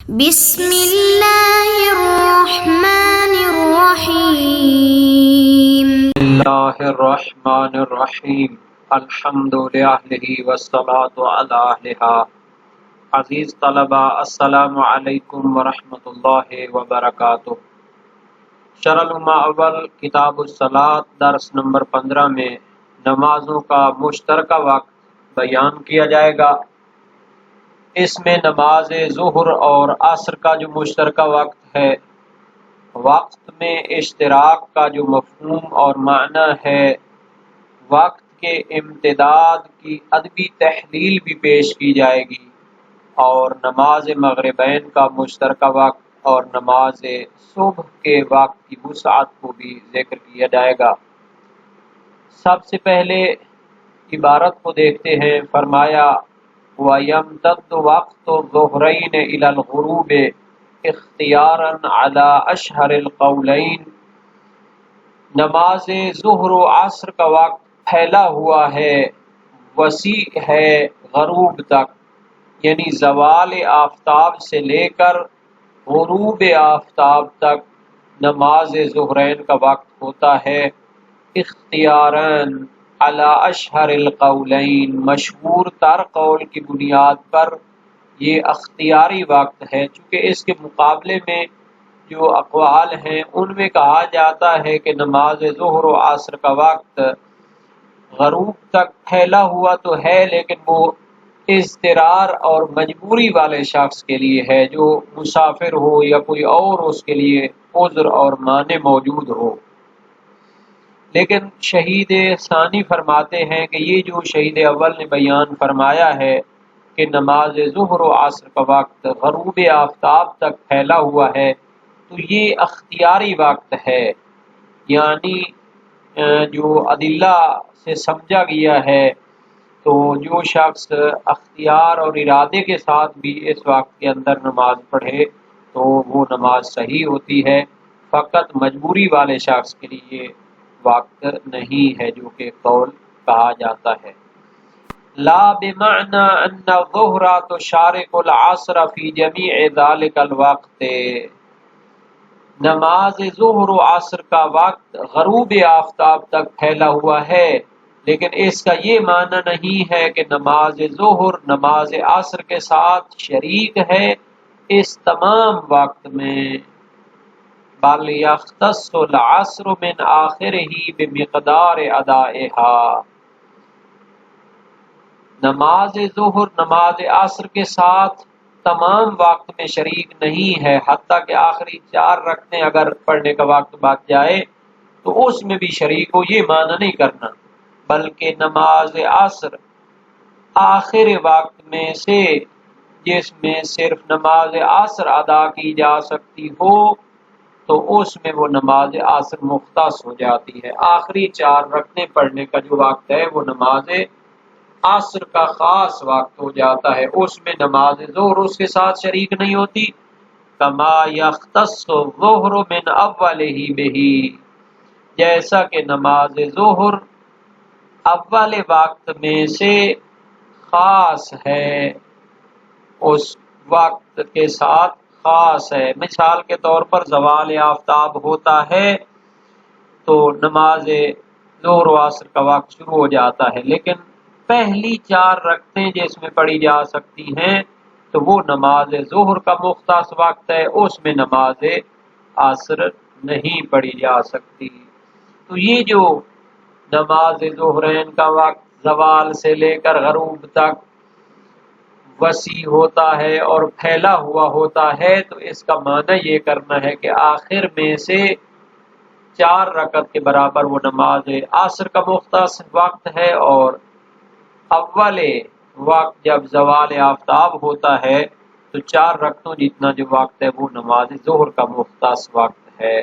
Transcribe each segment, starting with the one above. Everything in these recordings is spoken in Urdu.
بسم اللہ الرحمن الرحیم اللہ الرحمن الرحیم الحمد للہ والصلاة علی اہلہا۔ عزیز طلبہ، السلام علیکم ورحمۃ اللہ وبرکاتہ۔ شرح العلوم اول کتاب الصلاۃ درس نمبر 15 میں نمازوں کا مشترکہ وقت بیان کیا جائے گا۔ اس میں نماز ظہر اور عصر کا جو مشترکہ وقت ہے، وقت میں اشتراک کا جو مفہوم اور معنی ہے، وقت کے امتداد کی ادبی تحلیل بھی پیش کی جائے گی، اور نماز مغربین کا مشترکہ وقت اور نماز صبح کے وقت کی وسعت کو بھی ذکر کیا جائے گا۔ سب سے پہلے عبارت کو دیکھتے ہیں۔ فرمایا وَيَمْتَدُّ وَقْتُ الظُّهْرَيْنِ إِلَى الْغُرُوبِ اختیاراً علی اشہر القولین۔ نماز ظہر و عصر کا وقت پھیلا ہوا ہے، وسیع ہے غروب تک، یعنی زوال آفتاب سے لے کر غروب آفتاب تک نماز ظہرین کا وقت ہوتا ہے۔ اختیاراً علی اشہر القولین، مشہور تر قول کی بنیاد پر یہ اختیاری وقت ہے، چونکہ اس کے مقابلے میں جو اقوال ہیں ان میں کہا جاتا ہے کہ نماز ظہر و عصر کا وقت غروب تک پھیلا ہوا تو ہے، لیکن وہ اضطرار اور مجبوری والے شخص کے لیے ہے، جو مسافر ہو یا کوئی اور اس کے لیے عذر اور مانع موجود ہو۔ لیکن شہید ثانی فرماتے ہیں کہ یہ جو شہید اول نے بیان فرمایا ہے کہ نماز ظہر و عصر کا وقت غروب آفتاب تک پھیلا ہوا ہے، تو یہ اختیاری وقت ہے، یعنی جو ادلہ سے سمجھا گیا ہے، تو جو شخص اختیار اور ارادے کے ساتھ بھی اس وقت کے اندر نماز پڑھے تو وہ نماز صحیح ہوتی ہے۔ فقط مجبوری والے شخص کے لیے وقت نہیں ہے، جو کہ قول کہا جاتا ہے۔ لا بمعنى ان الظہر تشارک العصر فی جمیع ذلک الوقت۔ نماز ظہر و عصر کا وقت غروب آفتاب تک پھیلا ہوا ہے، لیکن اس کا یہ معنی نہیں ہے کہ نماز ظہر نماز عصر کے ساتھ شریک ہے اس تمام وقت میں، بل یختص العصر من آخرہ بمقدار ادائها۔ نماز ظہر نماز عصر کے ساتھ تمام وقت میں شریک نہیں ہے، حتیٰ کہ آخری 4 رکعتیں اگر پڑھنے کا وقت بچ جائے تو اس میں بھی شریک ہو، یہ معنی نہیں کرنا، بلکہ نماز عصر آخر وقت میں سے جس میں صرف نماز عصر ادا کی جا سکتی ہو تو اس میں وہ نماز عصر مختص ہو جاتی ہے۔ آخری 4 رکعتیں پڑھنے کا جو وقت ہے وہ نماز عصر کا خاص وقت ہو جاتا ہے، اس میں نماز ظہر اس کے ساتھ شریک نہیں ہوتی۔ کما یختص الظہر من اولہ بہ، جیسا کہ نماز ظہر اول وقت میں سے خاص ہے، اس وقت کے ساتھ خاص ہے۔ مثال کے طور پر زوال آفتاب ہوتا ہے تو نماز ظہر و عصر کا وقت شروع ہو جاتا ہے، لیکن پہلی 4 رکعتیں جس میں پڑھی جا سکتی ہیں تو وہ نماز ظہر کا مختص وقت ہے، اس میں نماز عصر نہیں پڑھی جا سکتی۔ تو یہ جو نماز ظہرین کا وقت زوال سے لے کر غروب تک وسیع ہوتا ہے اور پھیلا ہوا ہوتا ہے، تو اس کا معنی یہ کرنا ہے کہ آخر میں سے 4 رکعت کے برابر وہ نماز عصر کا مختص وقت ہے، اور اول وقت جب زوال آفتاب ہوتا ہے تو 4 رکعتوں جتنا جو وقت ہے وہ نماز ظہر کا مختص وقت ہے۔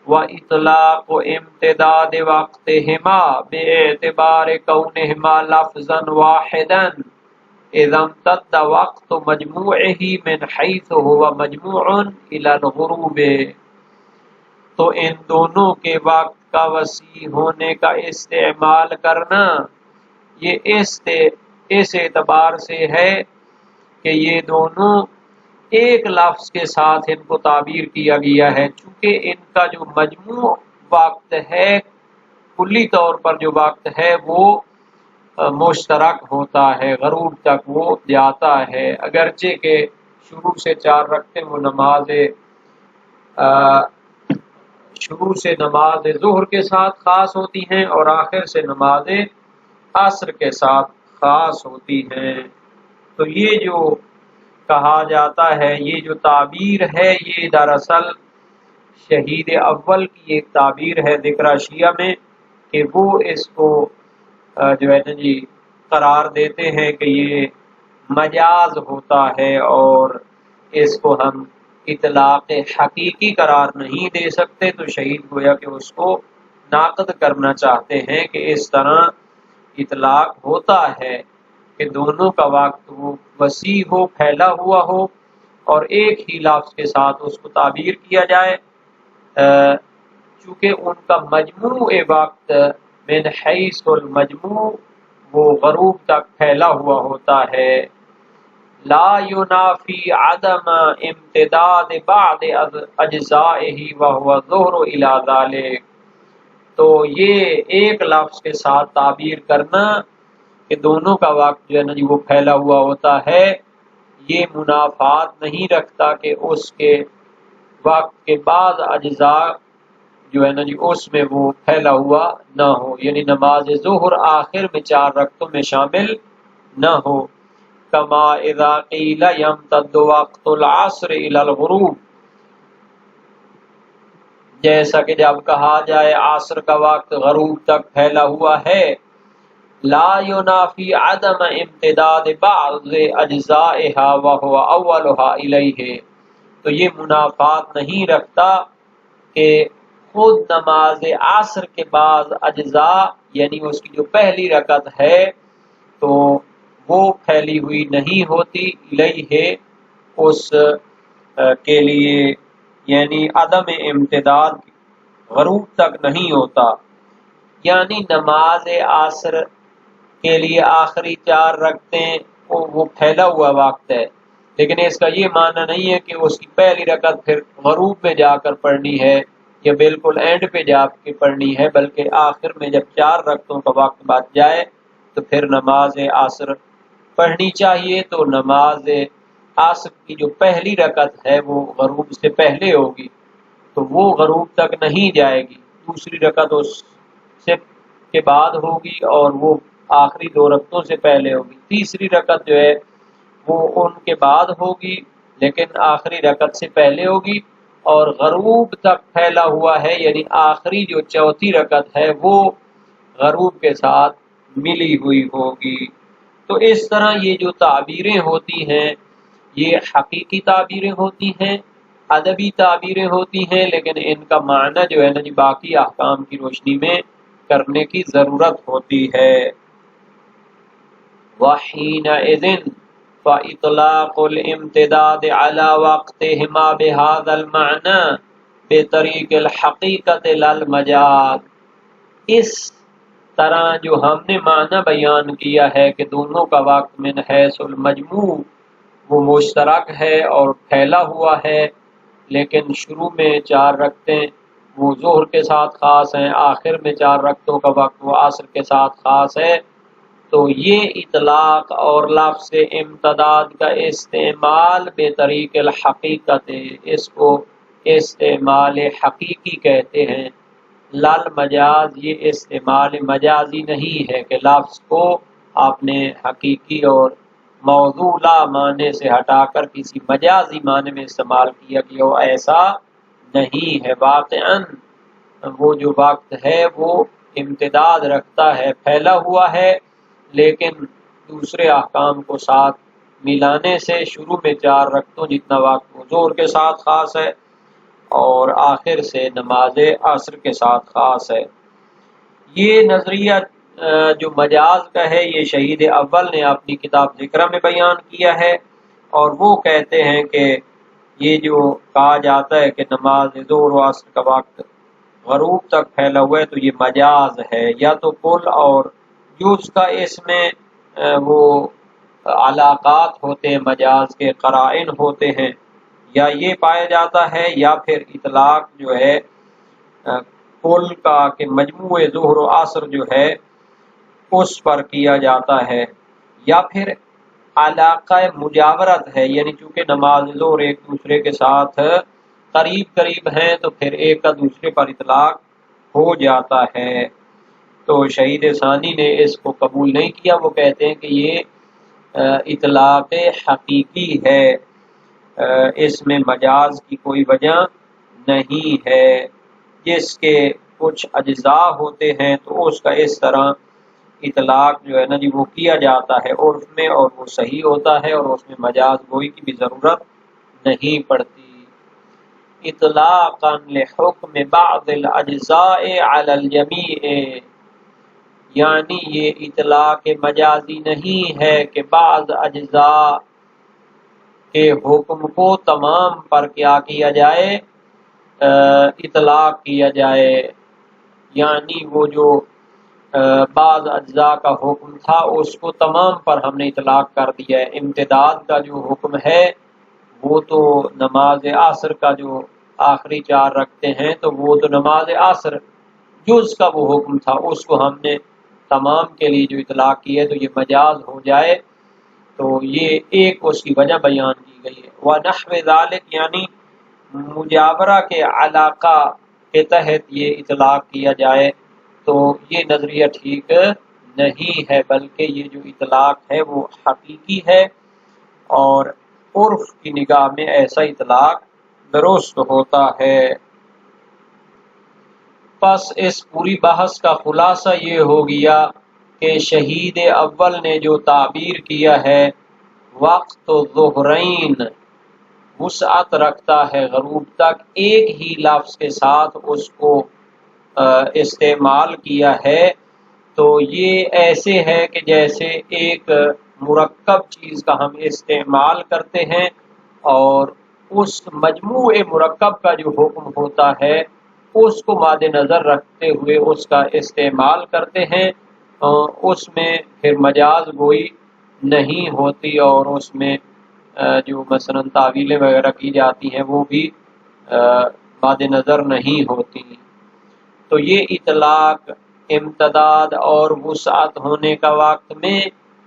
وَإِطْلَاقُ امْتِدَادِ وَقْتِهِمَا بِاعْتِبَارِ كَوْنِهِمَا لَفْظًا وَاحِدًا إِذَا امْتَدَّ وَقْتُ مَجْمُوعِهِ مِنْ حَيْثُ هُوَ مَجْمُوعٌ إِلَى الْغُرُوبِ۔ تو ان دونوں کے وقت کا وسیع ہونے کا استعمال کرنا یہ اس اعتبار سے ہے کہ یہ دونوں ایک لفظ کے ساتھ ان کو تعبیر کیا گیا ہے، چونکہ ان کا جو مجموع وقت ہے، کلی طور پر جو وقت ہے وہ مشترک ہوتا ہے، غروب تک وہ جاتا ہے، اگرچہ کہ شروع سے 4 رکعتیں وہ شروع سے نماز ظہر کے ساتھ خاص ہوتی ہیں اور آخر سے نماز عصر کے ساتھ خاص ہوتی ہیں۔ تو یہ جو کہا جاتا ہے، یہ جو تعبیر ہے، یہ دراصل شہید اول کی ایک تعبیر ہے ذکر شیعہ میں، کہ وہ اس کو جو ہے نا جی قرار دیتے ہیں کہ یہ مجاز ہوتا ہے، اور اس کو ہم اطلاق حقیقی قرار نہیں دے سکتے، تو شہید گویا کہ اس کو ناقد کرنا چاہتے ہیں کہ اس طرح اطلاق ہوتا ہے کہ دونوں کا وقت وہ وسیع ہو، پھیلا ہوا ہو، اور ایک ہی لفظ کے ساتھ اس کو تعبیر کیا جائے، چونکہ ان کا مجموع وقت من حیث المجموع وہ غروب تک پھیلا ہوا ہوتا ہے۔ لا ینافی عدم امتداد بعض اجزائه وهو ظہر الی ذلک، تو یہ ایک لفظ کے ساتھ تعبیر کرنا کہ دونوں کا وقت جو ہے نا جی وہ پھیلا ہوا ہوتا ہے، یہ منافات نہیں رکھتا کہ اس کے وقت کے بعض اجزاء جو ہے نا جی اس میں وہ پھیلا ہوا نہ ہو، یعنی نماز ظہر آخر میں 4 رکعتوں میں شامل نہ ہو۔ کما اذا قیل یمتد وقت العصر الی الغروب، جیسا کہ جب کہا جائے عصر کا وقت غروب تک پھیلا ہوا ہے، لا ینافی عدم امتداد بعض اجزائها وهو اولها الیہ، تو یہ منافات نہیں رکھتا کہ خود نماز عصر کے بعض اجزاء یعنی اس کی جو پہلی رکعت ہے تو وہ پھیلی ہوئی نہیں ہوتی، الیہ اس کے لیے، یعنی عدم امتداد غروب تک نہیں ہوتا، یعنی نماز عصر کے لیے آخری 4 رکعتیں وہ پھیلا ہوا وقت ہے، لیکن اس کا یہ معنی نہیں ہے کہ اس کی پہلی رکعت پھر غروب میں جا کر پڑھنی ہے یا بالکل اینڈ پہ جا کے پڑھنی ہے، بلکہ آخر میں جب 4 رکعتوں کا وقت بچ جائے تو پھر نماز عصر پڑھنی چاہیے، تو نماز عصر کی جو پہلی رکعت ہے وہ غروب سے پہلے ہوگی، تو وہ غروب تک نہیں جائے گی، دوسری رکعت اس سے کے بعد ہوگی اور وہ آخری 2 رکعتوں سے پہلے ہوگی، تیسری رکعت جو ہے وہ ان کے بعد ہوگی لیکن آخری رکعت سے پہلے ہوگی، اور غروب تک پھیلا ہوا ہے یعنی آخری جو 4تھی رکعت ہے وہ غروب کے ساتھ ملی ہوئی ہوگی۔ تو اس طرح یہ جو تعبیریں ہوتی ہیں یہ حقیقی تعبیریں ہوتی ہیں، ادبی تعبیریں ہوتی ہیں، لیکن ان کا معنی جو ہے نا جی باقی احکام کی روشنی میں کرنے کی ضرورت ہوتی ہے۔ وَحِينَئِذٍ فَإِطْلَاقُ الْإِمْتِدَادِ عَلَى وَقْتِهِمَا بِهَذَا الْمَعْنَى بِطَرِيقِ الْحَقِيقَةِ لَا الْمَجَازِ، اس طرح جو ہم نے معنی بیان کیا ہے کہ دونوں کا وقت من حیث المجموع وہ مشترک ہے اور پھیلا ہوا ہے، لیکن شروع میں 4 رکعتیں وہ ظہر کے ساتھ خاص ہیں، آخر میں 4 رکعتوں کا وقت وہ عصر کے ساتھ خاص ہے، تو یہ اطلاق اور لفظ امتداد کا استعمال بے طریق الحقیقت، اس کو استعمال حقیقی کہتے ہیں، لال مجاز، یہ استعمال مجازی نہیں ہے کہ لفظ کو آپ نے حقیقی اور موضوع لا معنی سے ہٹا کر کسی مجازی معنی میں استعمال کیا گیا ہو، ایسا نہیں ہے۔ واقعاً وہ جو وقت ہے وہ امتداد رکھتا ہے، پھیلا ہوا ہے، لیکن دوسرے احکام کو ساتھ ملانے سے شروع میں 4 رکعتوں جتنا وقت وہ ظہر کے ساتھ خاص ہے اور آخر سے نماز عصر کے ساتھ خاص ہے۔ یہ نظریہ جو مجاز کا ہے یہ شہید اول نے اپنی کتاب ذکرہ میں بیان کیا ہے، اور وہ کہتے ہیں کہ یہ جو کہا جاتا ہے کہ نماز ظہر و عصر کا وقت غروب تک پھیلا ہوا ہے تو یہ مجاز ہے، یا تو کل اور جز کا اس میں وہ علاقات ہوتے ہیں، مجاز کے قرائن ہوتے ہیں، یا یہ پایا جاتا ہے یا پھر اطلاق جو ہے کل کا کہ مجموع ظہر و عصر جو ہے اس پر کیا جاتا ہے، یا پھر علاقہ مجاورت ہے، یعنی چونکہ نماز ظہر ایک دوسرے کے ساتھ قریب قریب ہیں تو پھر ایک کا دوسرے پر اطلاق ہو جاتا ہے۔ تو شہید ثانی نے اس کو قبول نہیں کیا، وہ کہتے ہیں کہ یہ اطلاق حقیقی ہے، اس میں مجاز کی کوئی وجہ نہیں ہے۔ جس کے کچھ اجزاء ہوتے ہیں تو اس کا اس طرح اطلاق جو ہے نا جی وہ کیا جاتا ہے عرف میں، اور وہ صحیح ہوتا ہے، اور اس میں مجاز گوئی کی بھی ضرورت نہیں پڑتی۔ اطلاقا لحکم بعض الاجزاء علی الجمیع، یعنی یہ اطلاق مجازی نہیں ہے کہ بعض اجزاء کے حکم کو تمام پر کیا جائے، اطلاق کیا جائے، یعنی وہ جو بعض اجزاء کا حکم تھا اس کو تمام پر ہم نے اطلاق کر دیا ہے۔ امتداد کا جو حکم ہے وہ تو نماز عصر کا جو آخری چار رکھتے ہیں تو وہ تو نماز عصر جز کا وہ حکم تھا، اس کو ہم نے تمام کے لیے جو اطلاق کی ہے تو یہ مجاز ہو جائے، تو یہ ایک اس کی وجہ بیان کی گئی ہے۔ وَنَحْوِ ذَلِكَ، یعنی مجاورہ کے علاقہ کے تحت یہ اطلاق کیا جائے تو یہ نظریہ ٹھیک نہیں ہے، بلکہ یہ جو اطلاق ہے وہ حقیقی ہے، اور عرف کی نگاہ میں ایسا اطلاق درست ہوتا ہے۔ پس اس پوری بحث کا خلاصہ یہ ہو گیا کہ شہید اول نے جو تعبیر کیا ہے وقت ظہرین وسعت رکھتا ہے غروب تک، ایک ہی لفظ کے ساتھ اس کو استعمال کیا ہے، تو یہ ایسے ہے کہ جیسے ایک مرکب چیز کا ہم استعمال کرتے ہیں اور اس مجموع مرکب کا جو حکم ہوتا ہے اس کو مد نظر رکھتے ہوئے اس کا استعمال کرتے ہیں، اس میں پھر مجاز گوئی نہیں ہوتی، اور اس میں جو مثلا تعویلیں وغیرہ کی جاتی ہیں وہ بھی مد نظر نہیں ہوتی۔ تو یہ اطلاق امتداد اور وسعت ہونے کا وقت میں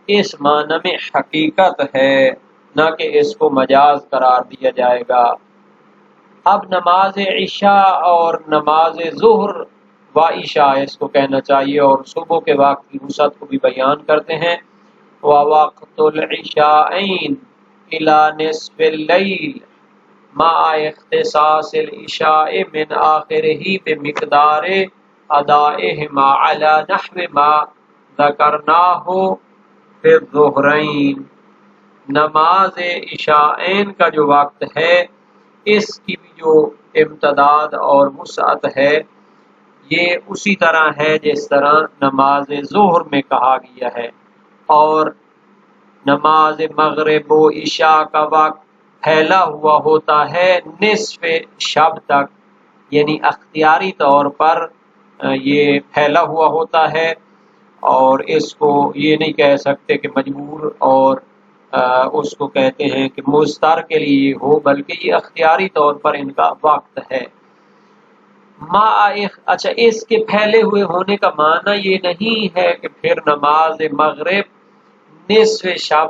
اس معنی میں حقیقت ہے، نہ کہ اس کو مجاز قرار دیا جائے گا۔ اب نماز عشاء اور نماز ظہر و عشاء اس کو کہنا چاہیے، اور صبح کے وقت کی وسعت کو بھی بیان کرتے ہیں۔ وَوَقْتُ الْعِشَاءَيْنِ إِلَى نِصْفِ اللَّيْلِ مع اختصاص العشاء من آخرہ بمقدار ادائہما علی نحو ما ذکرناہ فی الظہرین۔ نماز عشاءین کا جو وقت ہے اس کی بھی جو امتداد اور وسعت ہے یہ اسی طرح ہے جس طرح نماز ظہر میں کہا گیا ہے، اور نماز مغرب و عشاء کا وقت پھیلا ہوا ہوتا ہے نصف شب تک، یعنی اختیاری طور پر یہ پھیلا ہوا ہوتا ہے، اور اس کو یہ نہیں کہہ سکتے کہ مجبور اور اس کو کہتے ہیں کہ مضطر کے لیے ہو، بلکہ یہ اختیاری طور پر ان کا وقت ہے۔ اچھا، اس کے پھیلے ہوئے ہونے کا معنی یہ نہیں ہے کہ پھر نماز مغرب نصف شب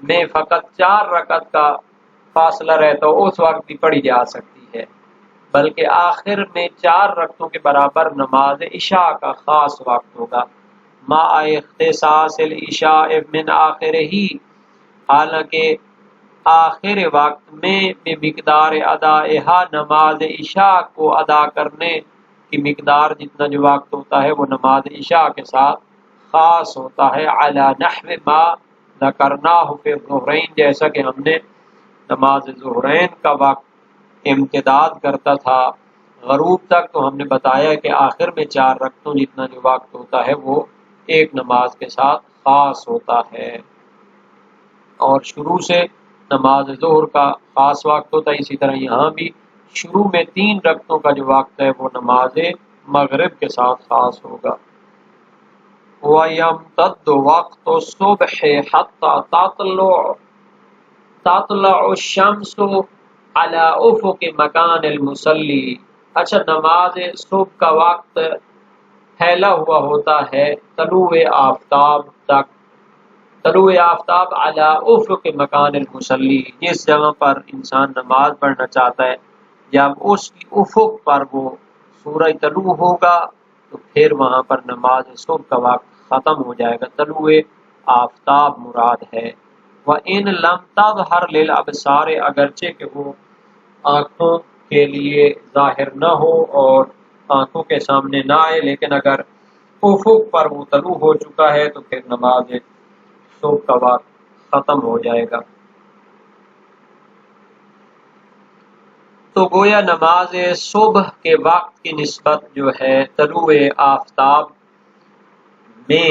میں فقط 4 رکعت کا فاصلہ رہتا ہو اس وقت بھی پڑھی جا سکتی ہے، بلکہ آخر میں 4 رکعتوں کے برابر نماز عشاء کا خاص وقت ہوگا۔ مع اختصاص العشاء من آخرہ، حالانکہ آخر وقت میں بمقدار ادائہا نماز عشاء کو ادا کرنے کی مقدار جتنا جو وقت ہوتا ہے وہ نماز عشاء کے ساتھ خاص ہوتا ہے، علی نحو ما ذکرناہ فی الظہرین، جیسا کہ ہم نے نماز ظہرین کا وقت امتداد کرتا تھا غروب تک، تو ہم نے بتایا کہ آخر میں 4 رکعتوں جتنا جو وقت ہوتا ہے وہ ایک نماز کے ساتھ خاص ہوتا ہے، اور شروع سے نماز ظہر کا خاص وقت ہوتا ہے، اسی طرح یہاں بھی شروع میں 3 رکعتوں کا جو وقت ہے وہ نماز مغرب کے ساتھ خاص ہوگا۔ وَيَمْتَدُّ وَقْتُ الصُّبْحِ حَتَّى تَطْلُعَ تطلع الشمس علی افق مکان المصلی، اچھا نماز صبح کا وقت پھیلا ہوا ہوتا ہے طلوع آفتاب تک، طلوع آفتاب علی افق مکان المصلی، جس جگہ پر انسان نماز پڑھنا چاہتا ہے جب اس کی افق پر وہ سورج طلوع ہوگا تو پھر وہاں پر نماز صبح کا وقت ختم ہو جائے گا، طلوع آفتاب مراد ہے۔ وَإِن لَمْ تَظْهَرْ لِلْأَبْصَارِ، اگرچہ کہ وہ آنکھوں کے لیے ظاہر نہ ہو اور آنکھوں کے سامنے نہ آئے، لیکن اگر افق پر وہ طلوع ہو چکا ہے تو پھر نماز صبح کا وقت ختم ہو جائے گا۔ تو گویا نماز صبح کے وقت کی نسبت جو ہے طلوع آفتاب میں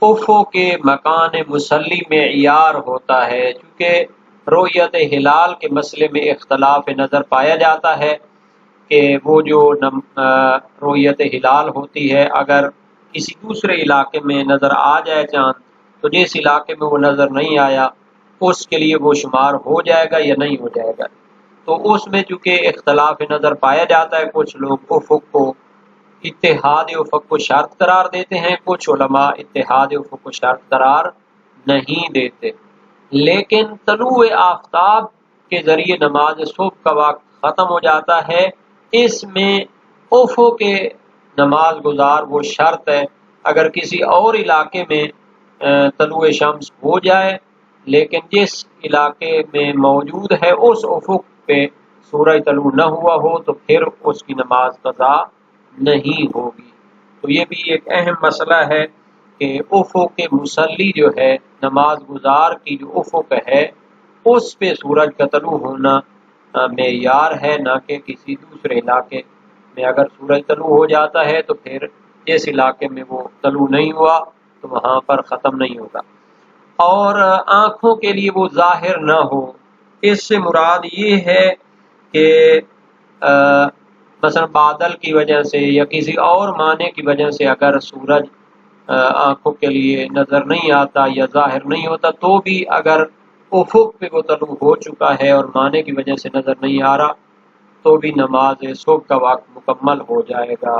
افق کے مکان مصلی میں معیار ہوتا ہے، چونکہ رؤیت ہلال کے مسئلے میں اختلاف نظر پایا جاتا ہے کہ وہ جو رؤیت ہلال ہوتی ہے اگر کسی دوسرے علاقے میں نظر آ جائے چاند تو جس علاقے میں وہ نظر نہیں آیا اس کے لیے وہ شمار ہو جائے گا یا نہیں ہو جائے گا۔ تو اس میں چونکہ اختلاف نظر پایا جاتا ہے، کچھ لوگ افق کو اتحاد افق کو شرط قرار دیتے ہیں، کچھ علماء اتحاد افق کو شرط قرار نہیں دیتے، لیکن طلوع آفتاب کے ذریعے نماز صبح کا وقت ختم ہو جاتا ہے، اس میں افق کے نماز گزار وہ شرط ہے، اگر کسی اور علاقے میں طلوع شمس ہو جائے لیکن جس علاقے میں موجود ہے اس افق پہ سورج طلوع نہ ہوا ہو تو پھر اس کی نماز قضا نہیں ہوگی۔ تو یہ بھی ایک اہم مسئلہ ہے کہ افق کے مصلی جو ہے نماز گزار کی جو افق ہے اس پہ سورج کا طلوع ہونا معیار ہے، نہ کہ کسی دوسرے علاقے میں اگر سورج طلوع ہو جاتا ہے تو پھر جس علاقے میں وہ طلوع نہیں ہوا تو وہاں پر ختم نہیں ہوگا۔ اور آنکھوں کے لیے وہ ظاہر نہ ہو، اس سے مراد یہ ہے کہ مثلا بادل کی وجہ سے یا کسی اور معنی کی وجہ سے اگر سورج آنکھوں کے لیے نظر نہیں آتا یا ظاہر نہیں ہوتا تو بھی اگر افق پہ وہ طلوع ہو چکا ہے اور معنی کی وجہ سے نظر نہیں آ رہا تو بھی نماز صبح کا وقت مکمل ہو جائے گا۔